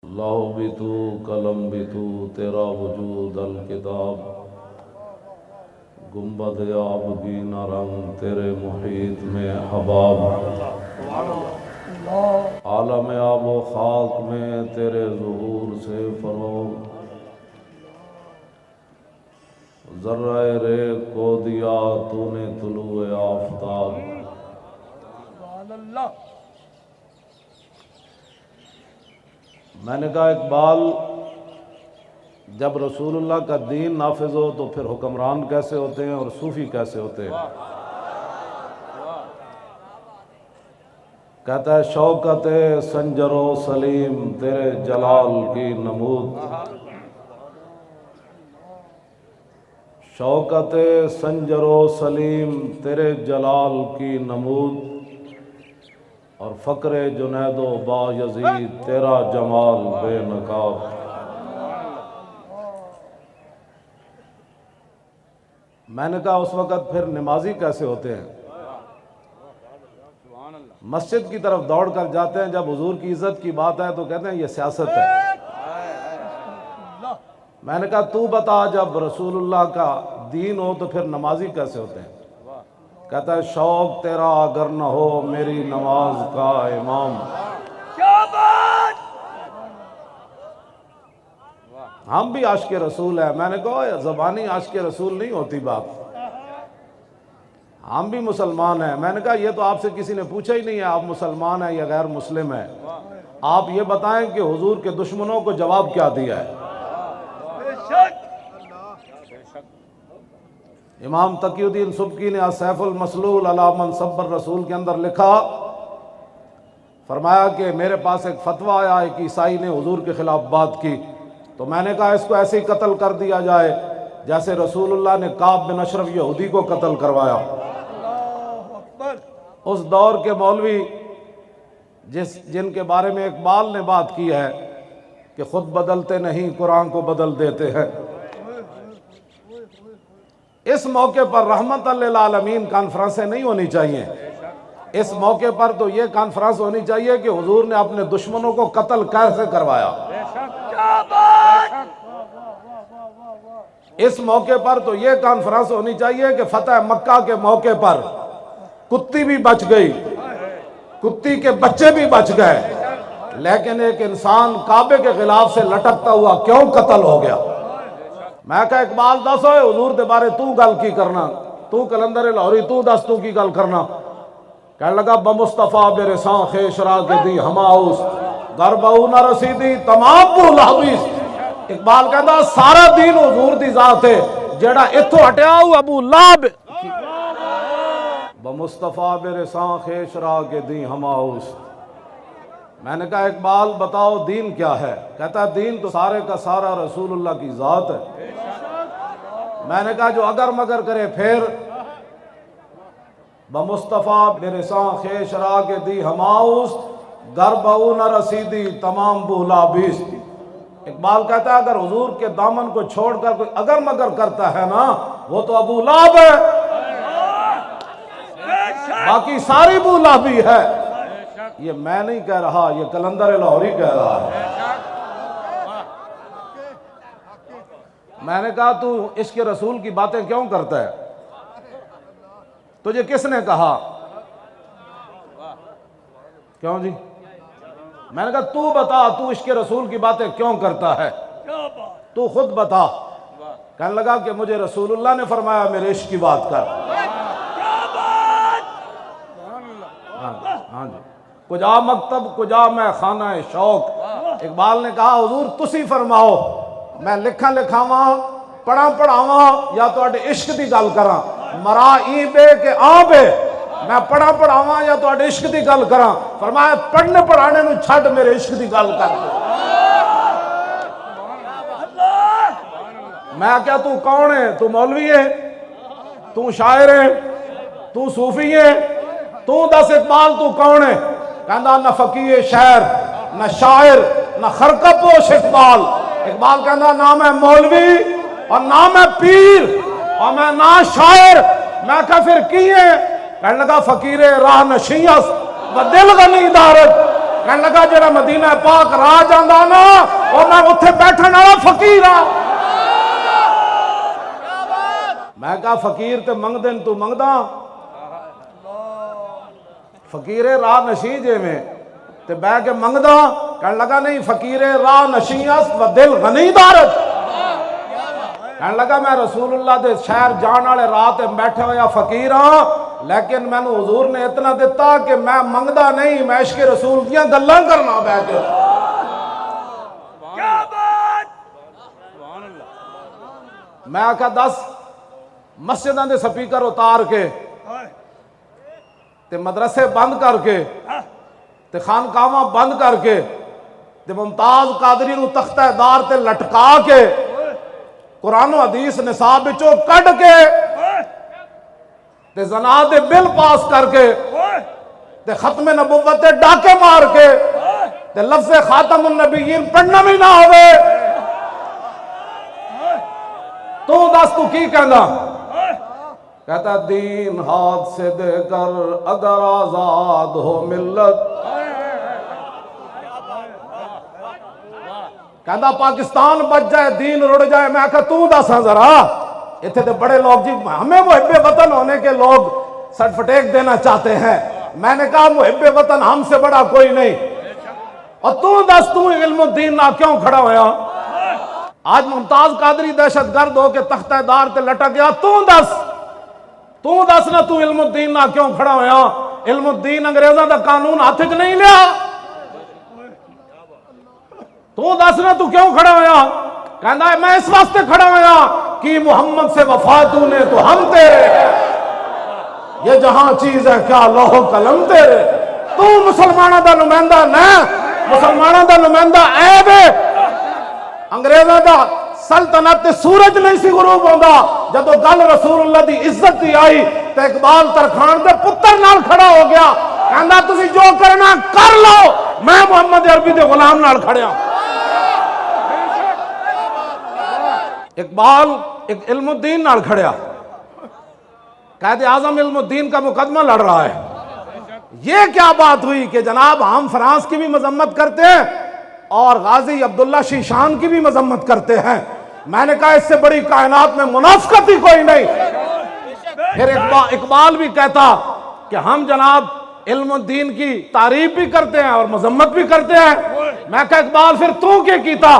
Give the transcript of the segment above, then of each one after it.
لاہو بھی تو قلم بھی تو تیرا وجود الکتاب، گنبد آبگینہ رنگ تیرے محیط میں حباب، عالم آب و خاک میں تیرے ظہور سے فروغ، ذرہ ریگ کو دیا تو نے طلوع آفتاب۔ میں نے کہا اقبال، جب رسول اللہ کا دین نافذ ہو تو پھر حکمران کیسے ہوتے ہیں اور صوفی کیسے ہوتے ہیں؟ کہتا ہے شوکت سنجر و سلیم تیرے جلال کی نمود، شوکت سنجر و سلیم تیرے جلال کی نمود، اور فقر جنید و با یزید تیرا جمال بے نقاب۔ میں نے کہا اس وقت پھر نمازی کیسے ہوتے ہیں؟ مسجد کی طرف دوڑ کر جاتے ہیں، جب حضور کی عزت کی بات ہے تو کہتے ہیں یہ سیاست ہے۔ میں نے کہا تو بتا، جب رسول اللہ کا دین ہو تو پھر نمازی کیسے ہوتے ہیں؟ کہتا ہے شوق تیرا اگر نہ ہو میری نماز کا امام۔ ہم بھی عاشق رسول ہیں۔ میں نے کہا زبانی عاشق رسول نہیں ہوتی بات، ہم بھی مسلمان ہیں۔ میں نے کہا یہ تو آپ سے کسی نے پوچھا ہی نہیں ہے آپ مسلمان ہیں یا غیر مسلم ہیں، آپ یہ بتائیں کہ حضور کے دشمنوں کو جواب کیا دیا ہے؟ امام تقی الدین سبکی نے سیف المسلول علی من سب الرسول کے اندر لکھا، فرمایا کہ میرے پاس ایک فتویٰ آیا، ایک عیسائی نے حضور کے خلاف بات کی، تو میں نے کہا اس کو ایسے ہی قتل کر دیا جائے جیسے رسول اللہ نے کعب بن اشرف یہودی کو قتل کروایا۔ اس دور کے مولوی جن کے بارے میں اقبال نے بات کی ہے کہ خود بدلتے نہیں قرآن کو بدل دیتے ہیں، اس موقع پر رحمت للعالمین کانفرنسیں نہیں ہونی چاہیے۔ اس موقع پر تو یہ کانفرنس ہونی چاہیے کہ حضور نے اپنے دشمنوں کو قتل کیسے کروایا۔ اس موقع پر تو یہ کانفرنس ہونی چاہیے کہ فتح مکہ کے موقع پر کتی بھی بچ گئی، کتی کے بچے بھی بچ گئے، لیکن ایک انسان کعبے کے خلاف سے لٹکتا ہوا کیوں قتل ہو گیا؟ میں کہا اقبال دس ہوئے حضور دے بارے تو گل کی کرنا، تو کلندر لاہوری تو دس تو کی گل کرنا؟ کہنے لگا بمصطفیٰ برساں خیش را کے دی ہماؤس در بہو نہ رسیدی تمام بھول حبیث۔ اقبال کہتا سارا دین حضور دی ذات ہے، جیڑا اتھو ہٹیا ہو ابو لہب۔ بمصطفیٰ برساں خیش را کے دی ہماؤس۔ میں نے کہا اقبال بتاؤ دین کیا ہے؟ کہتا ہے دین تو سارے کا سارا رسول اللہ کی ذات ہے۔ میں نے کہا جو اگر مگر کرے پھر؟ بمصطفیٰ برساں خیش را کے دی ہماؤس در بہو نہ رسیدی تمام بولا بیس۔ اقبال کہتا ہے اگر حضور کے دامن کو چھوڑ کر کوئی اگر مگر کرتا ہے نا، وہ تو ابو لہب ہے، باقی ساری بولا بھی ہے۔ یہ میں نہیں کہہ رہا، یہ کلندر لاہوری کہہ رہا ہے۔ میں نے کہا تو عشق رسول کی باتیں کیوں کرتا ہے؟ تجھے کس نے کہا؟ کیوں جی؟ میں نے کہا تو بتا تو عشق رسول کی باتیں کیوں کرتا ہے؟ تو خود بتا۔ کہنے لگا کہ مجھے رسول اللہ نے فرمایا میرے عشق کی بات کر۔ ہاں جی، کجا مکتب کجا میں خانہ شوق۔ اقبال نے کہا حضور تسی فرماؤ، میں لکھاں لکھاواں پڑھاں پڑھاواں یا تو اڈے عشق دی گل کراں؟ مرا ای بے کہ آ بے، میں پڑھاں پڑھاواں یا تو اڈے عشق دی گل کراں؟ فرمایا پڑھنے پڑھانے نو چھڈ میرے عشق دی گل کر۔ میں کیا تو کون ہے؟ تو مولوی ہے، تو شاعر ہے، تو صوفی ہے، تو دس اقبال تو کون ہے؟ کہندہ نہ فقیہ شعر نہ شاعر نہ خرقہ پوش اقبال۔ اقبال کہندہ نہ میں مولوی اور نہ میں پیر اور میں نہ شاعر، میں کہا پھر کی ہے؟ کہنے لگا فقیر راہ نشیس و دل غنی دارت۔ کہنے لگا جڑا مدینہ پاک راہ جاندا نا او میں اوتھے بیٹھن والا فقیر ہاں۔ میں کہا فقیر تے منگ دین تو منگدا فقیر راہ نشیں جے میں تے بہ کے منگدا کہنے لگا نہیں فقیر راہ نشیں است و دل غنی دارت کہنے لگا میں رسول اللہ دے شہر جان والے راہ تے بیٹھے ہویا فقیر ہاں لیکن میں نے حضور نے اتنا دیتا کہ میں منگدا نہیں میں عشق رسول دیاں گلاں کرنا بیٹھ کے میں آکھا 10 مسجداں دے سپیکر اتار کے تے مدرسے بند کر کے تے خانقاہاں بند کر کے تے ممتاز قادری نو تختہ دار تے لٹکا کے قرآن و حدیث نصاب وچوں کڈ کے تے زنا دے بل پاس کر کے تے ختم نبوت تے ڈاکے مار کے تے لفظ خاتم النبیین پڑھنا بھی نہ ہوئے تو دس تو کی کہنا کہتا دین ہاتھ سے دے کر اگر آزاد ہو ملت کہتا پاکستان بچ جائے دین رڑ جائے میں کہا تو دساں ذرا اتنے تو بڑے لوگ جی ہمیں محب وطن ہونے کے لوگ سرٹیفکیٹ دینا چاہتے ہیں میں نے کہا محب وطن ہم سے بڑا کوئی نہیں اور تو دس تو علم الدین نہ کیوں کھڑا ہویا آج ممتاز قادری دہشت گرد ہو کے تختہ دار تے لٹک گیا تو دس نہ تو علم الدین نہ کیوں کھڑا ہویا علم الدین انگریزاں دا قانون ہاتھ وچ نہیں لیا تو دس نہ تو کیوں کھڑا ہویا کہندا ہے میں اس واسطے کھڑا ہویا کہ محمد سے وفا تو نے تو ہم تیرے یہ جہاں چیز ہے کیا لوح و قلم تیرے تو مسلمانوں دا نمائندہ نہ مسلمانوں دا نمائندہ عیب ہے انگریزاں دا سلطنت سورج نہیں سی غروب ہوندا جدو گل رسول اللہ دی عزت دی آئی تے اقبال ترکھان دے پتر نال کھڑا ہو گیا کہندا تسی جو کرنا کر لو میں محمد عربی دے غلام نال کھڑیا اقبال ایک علم الدین نال کھڑیا قائد اعظم علم الدین کا مقدمہ لڑ رہا ہے یہ کیا بات ہوئی کہ جناب ہم فرانس کی بھی مذمت کرتے ہیں اور غازی عبداللہ شیشان کی بھی مذمت کرتے ہیں میں نے کہا اس سے بڑی کائنات میں منافقت ہی کوئی نہیں پھر اقبال بھی کہتا کہ ہم جناب علم الدین کی تعریف بھی کرتے ہیں اور مذمت بھی کرتے ہیں میں کہا اقبال پھر تو کیا کیتا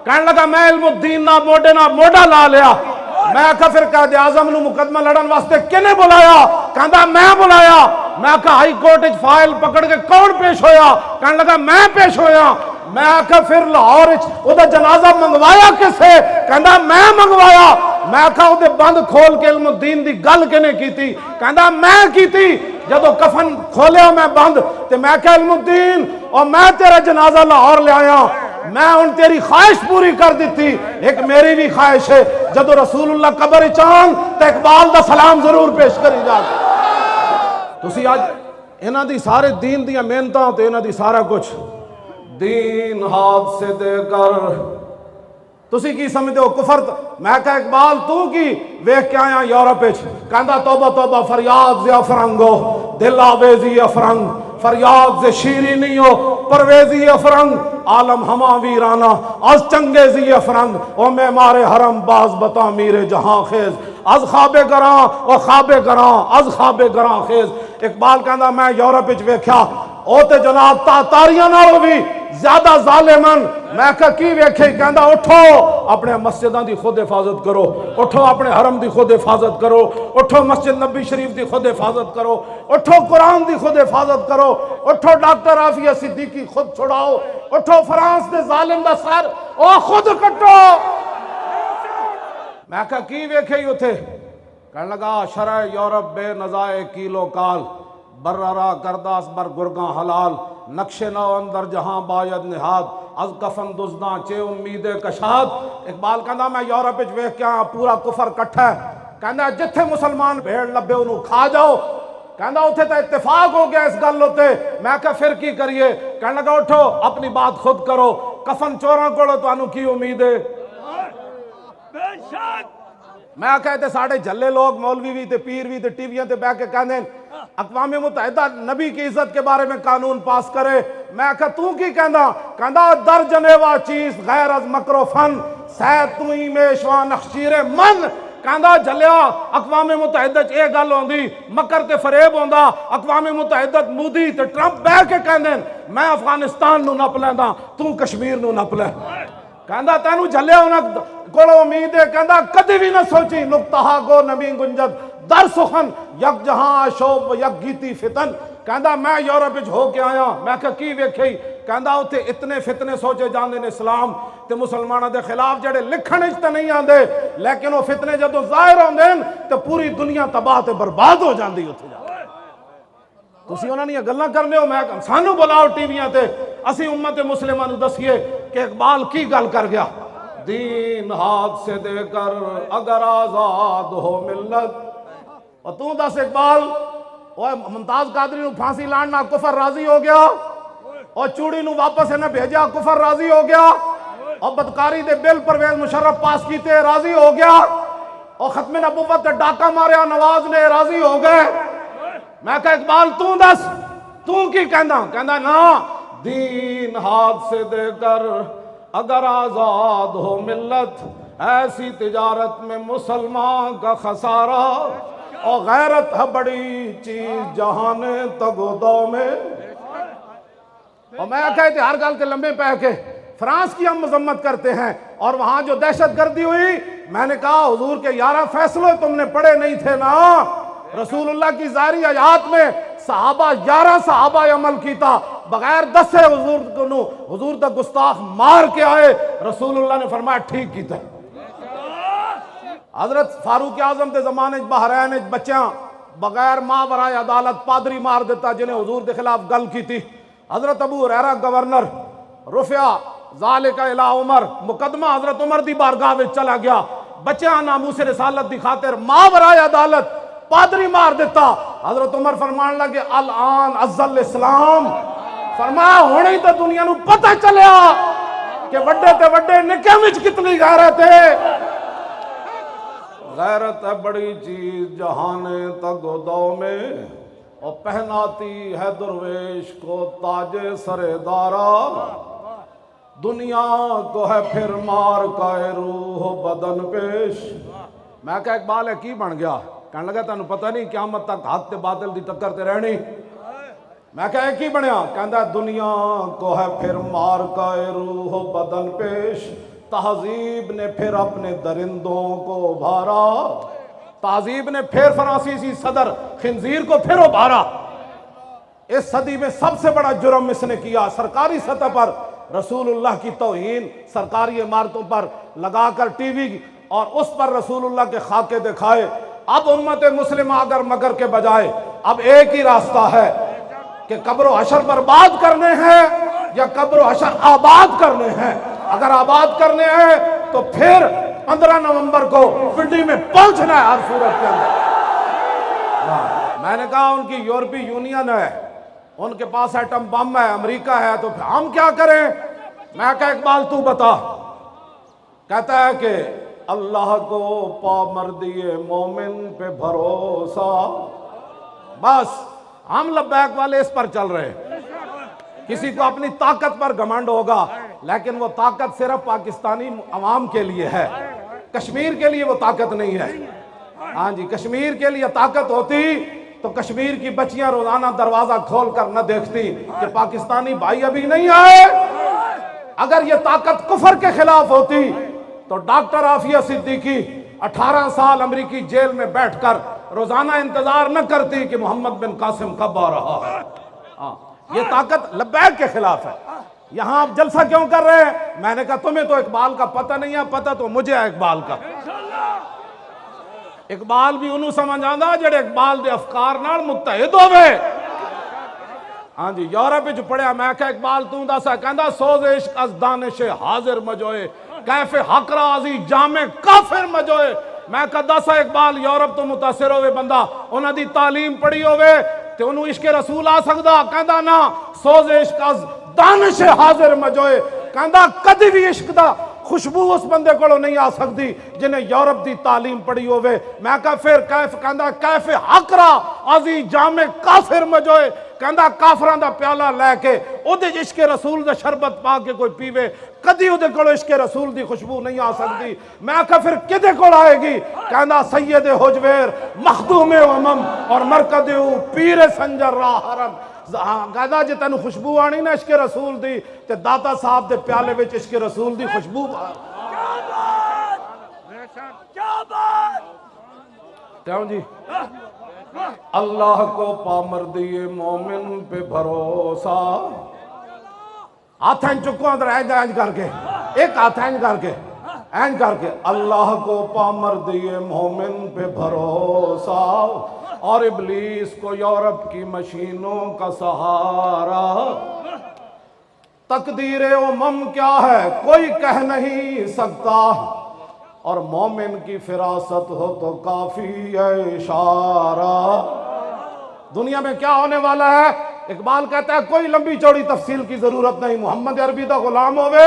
کہنے لگا میں علم الدین نہ موڈا لا لیا میں کہا پھر قائد اعظم نو مقدمہ لڑن واسطے کنے بلایا کہندا میں بلایا میں کہا ہائی کورٹ وچ فائل پکڑ کے کون پیش ہویا کہنے لگا میں پیش ہویا میں کہا پھر لاہور وچ او دا جنازہ منگوایا کسے کہندا میں منگوایا میں کہا او دے بند کھول کے علم الدین دی گل کنے کیتی کہندا میں کیتی جدو کفن کھولیا میں بند تے میں کہا علم الدین اور میں تیرا جنازہ لاہور لے آیا میں ان تیری خواہش پوری کر دیتی ایک میری بھی خواہش ہے جدو رسول اللہ قبر چاند تے اقبال دا سلام ضرور پیش کری جا تسی آج انہاں دی سارے دین دیاں محنتاں تے انہاں دی سارا کچھ دین ہاتھ سے دے کر تسی کی سمجھتے ہو کفر میں کہا اقبال تو کی ویکھ کے آیا یورپ وچ کہندا توبہ توبہ فریاد زیا فرنگو دل آویزی افرنگ فریاد سے شیرینی ہو پرویزی افرنگ عالم ہما ویرانا از چنگیزی افرنگ او میں مارے حرم باز بتا میرے جہاں خیز از خواب گراں او خواب گراں از خواب گراں خیز اقبال کہندا میں یورپ وچ ویکھیا او تے جناب تاتاریاں نالوں بھی زیادہ ظالمن میں کہا کی ویکھے کہندا اٹھو اپنے مسجداں دی خود حفاظت کرو اٹھو اپنے حرم دی خود حفاظت کرو اٹھو مسجد نبی شریف دی خود حفاظت کرو اٹھو قرآن دی خود حفاظت کرو اٹھو ڈاکٹر عافیہ صدیقی خود چھڑاؤ اٹھو فرانس دے ظالم دا سر او خود کٹو میں کہا کی ویکھے ہی تھے کہنے لگا شرع یورپ بے نزائے کیلو کال بررا کرداس بر گرگاں حلال نقش نو اندر جہاں باید نہاد از کفن دزداں چے امید کشاد اقبال کہندا میں یورپ وچ ویکھ کے پورا کفر کٹھا ہے کہندا جتھے مسلمان بھیڑ لبے انہوں کھا جاؤ کہندا اتھے تا اتفاق ہو گیا اس گل ہوتے میں کہا پھر کی کریے کہنے لگا اٹھو اپنی بات خود کرو کفن چوراں کولو تانوں کی امید ہے میں کہتے ساڑھے جھلے لوگ مولوی بھی تے پیر بھی تے ٹی ویاں تے بیٹھ کے کہندے اقوام متحدہ نبی کی عزت کے بارے میں قانون پاس کرے. میں کہا تو کی کہندا در جنیوا چیز غیر از مکر و فن سید توئی میشوان نخشیر من. کہندا جلیا اقوام متحدہ اے گل ہوندی مکر تے فریب ہوندا اقوام متحدہ مودی تے ٹرمپ بہ کے کہندے میں افغانستان نو نپ لیندا تو کشمیر نو نپ لے. کہندا تینوں جلیا انہاں کول امید ہے. کہندا کدی بھی نہ سوچی نقطہ گو نبی گنجد در سخن یک جہاں شوب یک گیتی فتن. کہندا میں یورپ وچ ہو کے آیا. میں کہ کی ویکھی؟ کہندا اوتھے اتنے فتنے سوچے جاندے نے اسلام تے مسلماناں دے خلاف جڑے لکھن وچ تے نہیں آندے لیکن وہ فتنے جدوں ظاہر ہوندے تے پوری دنیا تباہ تے برباد ہو جاندی اوتھے جا کے. تسی انہاں دیاں گلاں کرنے ہو. میں سانو بلاؤ ٹی ویاں تے اسی امت مسلمہ نوں دسیے کہ اقبال کی گل کر گیا. دین ہاتھ سے دے کر اگر آزاد ہو ملت. اور تو دس اقبال ممتاز قادری نو پھانسی لاننا کفر راضی ہو گیا اور چوڑی نو واپس نہ بھیجا کفر راضی ہو گیا اور بدکاری دے بل پرویز مشرف پاس کیتے راضی ہو گیا اور ختم نبوت تے ڈاکہ ماریا نواز نے راضی ہو گئے. میں کہا اقبال تو دس تو کی کہندا نا دین ہاتھ سے دے کر اگر آزاد ہو ملت ایسی تجارت میں مسلمان کا خسارہ اور غیرت ہے بڑی چیز جہان تگودو میں. اور میں کہتے ہر گل کے لمبے پہ کے فرانس کی ہم مذمت کرتے ہیں اور وہاں جو دہشت گردی ہوئی میں نے کہا حضور کے 11 فیصلے تم نے پڑھے نہیں تھے نا. رسول اللہ کی ظاہری حیات میں صحابہ 11 صحابہ عمل کیتا بغیر دسے حضور تک گستاخ مار کے آئے. رسول اللہ نے فرمایا ٹھیک کیتا. حضرت فاروق اعظم کے زمانے بحرین بچیاں بغیر ماں برائے عدالت پادری مار دیتا جنہیں حضور کے خلاف گل کی تھی. حضرت ابو ہریرہ گورنر رفع ذالک الی عمر مقدمہ حضرت عمر دی بارگاہ میں چلا گیا. بچیاں ناموس رسالت دی خاطر ماں برائے عدالت پادری مار دیتا. حضرت عمر فرمان لگے الان ازل اسلام. فرمایا ہونے تو دنیا نو پتہ چلیا کہ وڈے تے وڈے نکے وچ کتنی غیرت ہے. غیرت ہے بڑی چیز جہان تگودو میں اور پہناتی ہے درویش کو تاج سر دارا. دنیا کو ہے پھر مار کا روح بدن پیش. میں کہا اقبال ہے کی بن گیا؟ کہنے لگا تانوں پتہ نہیں قیامت تک حق تے باطل دی ٹکر تے رہنی. میں کہا کی بنیا؟ کہندا دنیا کو ہے پھر مار کا روح بدن پیش. تہذیب نے پھر اپنے درندوں کو ابھارا. تہذیب نے پھر فرانسیسی صدر خنزیر کو پھر ابھارا. اس صدی میں سب سے بڑا جرم اس نے کیا سرکاری سطح پر رسول اللہ کی توہین سرکاری عمارتوں پر لگا کر ٹی وی اور اس پر رسول اللہ کے خاکے دکھائے. اب امت مسلمہ اگر مگر کے بجائے اب ایک ہی راستہ ہے کہ قبر و حشر برباد کرنے ہیں یا قبر و حشر آباد کرنے ہیں. اگر آباد کرنے ہیں تو پھر 15 نومبر کو پنڈی میں پہنچنا ہے ہر صورت کے اندر. میں نے کہا ان کی یورپی یونین ہے ان کے پاس ایٹم بم ہے امریکہ ہے تو پھر ہم کیا کریں؟ میں کہا اقبال تو بتا. کہتا ہے کہ اللہ کو پامردی مومن پہ بھروسہ. بس ہم لبیک والے اس پر چل رہے ہیں. کسی کو اپنی طاقت پر گھمنڈ ہوگا لیکن وہ طاقت صرف پاکستانی عوام کے لیے ہے. کشمیر کے لیے وہ طاقت نہیں ہے. ہاں جی کشمیر کے لیے طاقت ہوتی تو کشمیر کی بچیاں روزانہ دروازہ کھول کر نہ دیکھتی کہ پاکستانی بھائی ابھی نہیں آئے. اگر یہ طاقت کفر کے خلاف ہوتی تو ڈاکٹر عافیہ صدیقی 18 سال امریکی جیل میں بیٹھ کر روزانہ انتظار نہ کرتی کہ محمد بن قاسم کب آ رہا ہے. یہ طاقت لبیک کے خلاف ہے. یہاں آپ جلسہ کیوں کر رہے ہیں؟ میں نے کہا تمہیں تو اقبال کا پتہ نہیں ہے. پتہ تو مجھے ہے اقبال کا. اقبال بھی انہوں سمجھ آندا جڑے اقبال دے افکار نال متحد ہوئے. ہاں جی یورپ وچ پڑھیا. میں کہا اقبال تو دسا کہندا سوز عشق از دانش حاضر مجوئے کیف حق رازی جامع کافر مجوئے. میں کہا دسا اقبال یورپ تو متاثر ہوئے بندہ انہاں دی تعلیم پڑھی ہوئے تے انہوں عشق رسول آ سکدا؟ کہندا نا سوز عشق از دانش حاضر مجوئے. کہندا کدی بھی عشق دا خوشبو اس بندے کو نہیں آ سکتی جنہیں یورپ دی تعلیم پڑھی ہوئے. میں کہا پھر کیف کہندا کیف حقرا ازی جامع کافر مجوئے کہندا کافران دا پیالہ لے کے او دے عشق رسول دا شربت پا کے کوئی پیوے کدی او دے کولو عشق رسول دی خوشبو نہیں آ سکتی. میں کہا پھر کدے کول آئے گی؟ کہندا سید حجویر مخدوم امم اور مرکد پیر سنجر راہ حرم. کہندا جے تینوں خوشبو آنی نا عشق رسول دی تے داتا صاحب دے پیالے وچ عشق رسول دی خوشبو کیوں جی؟ اللہ کو پامردی مومن پہ بھروسہ. ہاتھ اینج چکو اندر اینج اینج کر کے ایک ہاتھ اینج کر کے اللہ کو پامردی مومن پہ بھروسہ اور ابلیس کو یورپ کی مشینوں کا سہارا. تقدیر امم کیا ہے کوئی کہہ نہیں سکتا اور مومن کی فراست ہو تو کافی ہے اشارہ. دنیا میں کیا ہونے والا ہے؟ اقبال کہتا ہے کوئی لمبی چوڑی تفصیل کی ضرورت نہیں. محمد عربی دا غلام ہوئے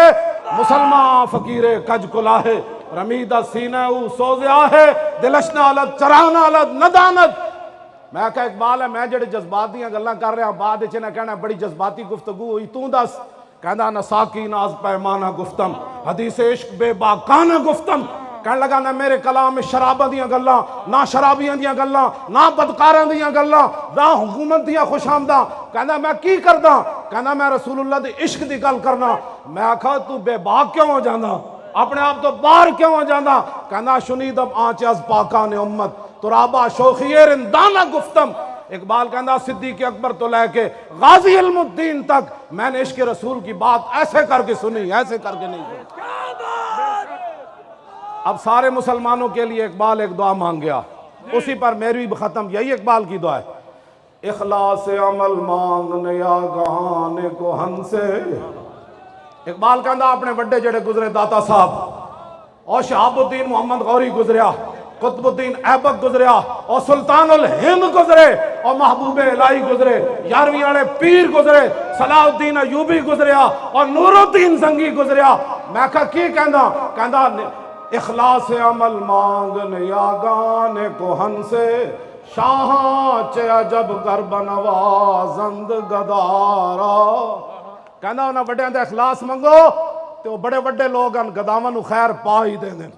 مسلمان فقیر کج کلاہے رمیدہ سینہ او سوزیا ہے دلشنا علت چرانا علت ندانت. میں کہا اقبال ہے میں جڑے جذباتیاں گلاں کر رہا بعد اچھے نہ کہنا بڑی جذباتی گفتگو ہوئی تو دس. کہنا نہ ساکی ناز پیمانہ گفتم حدیث عشق بے باکانہ گفتم. کہنے لگا نہ میرے کلام میں شرابہ دیاں گلاں نہ شرابیاں دیاں گلاں نہ بدکاراں دیاں گلاں نہ حکومت دیاں خوش آمداں. کہنا میں کی کرداں؟ کہنا میں رسول اللہ دے عشق دی گل کرنا. میں کہا تو بے باک کیوں ہو جانا اپنے آپ تو باہر کیوں ہو جانا؟ کہنا شنیدم آنچ از پاکان امت ترابہ شوخی رندانہ گفتم. اقبال کہنا صدیق اکبر تو لے کے غازی علم الدین تک میں نے عشق رسول کی بات ایسے کر کے سنی ایسے کر کے نہیں سنی. اب سارے مسلمانوں کے لیے اقبال ایک دعا مانگ گیا اسی پر میری بھی ختم. یہی اقبال کی دعا ہے اخلاص عمل مانگنے آگاہان کو ہن سے. اقبال کہنا اپنے وڈے جڑے گزرے داتا صاحب اور شہاب الدین محمد غوری گزریا قطب الدین ایبک گزریا اور سلطان الہند گزرے اور محبوب الہی گزرے 11ویں والے پیر گزرے صلاح الدین ایوبی گزریا اور نور الدین زنگی گزریا. میں کہا کی کہنا؟ کہنا اخلاص عمل مانگنے آگان کو ہن سے شاہاں چے عجب گرب نوازند گدارا. کہنا انہاں بڑے اندے اخلاص منگو تو بڑے بڑے لوگ ان گداواں نو خیر پا ہی دے دیں.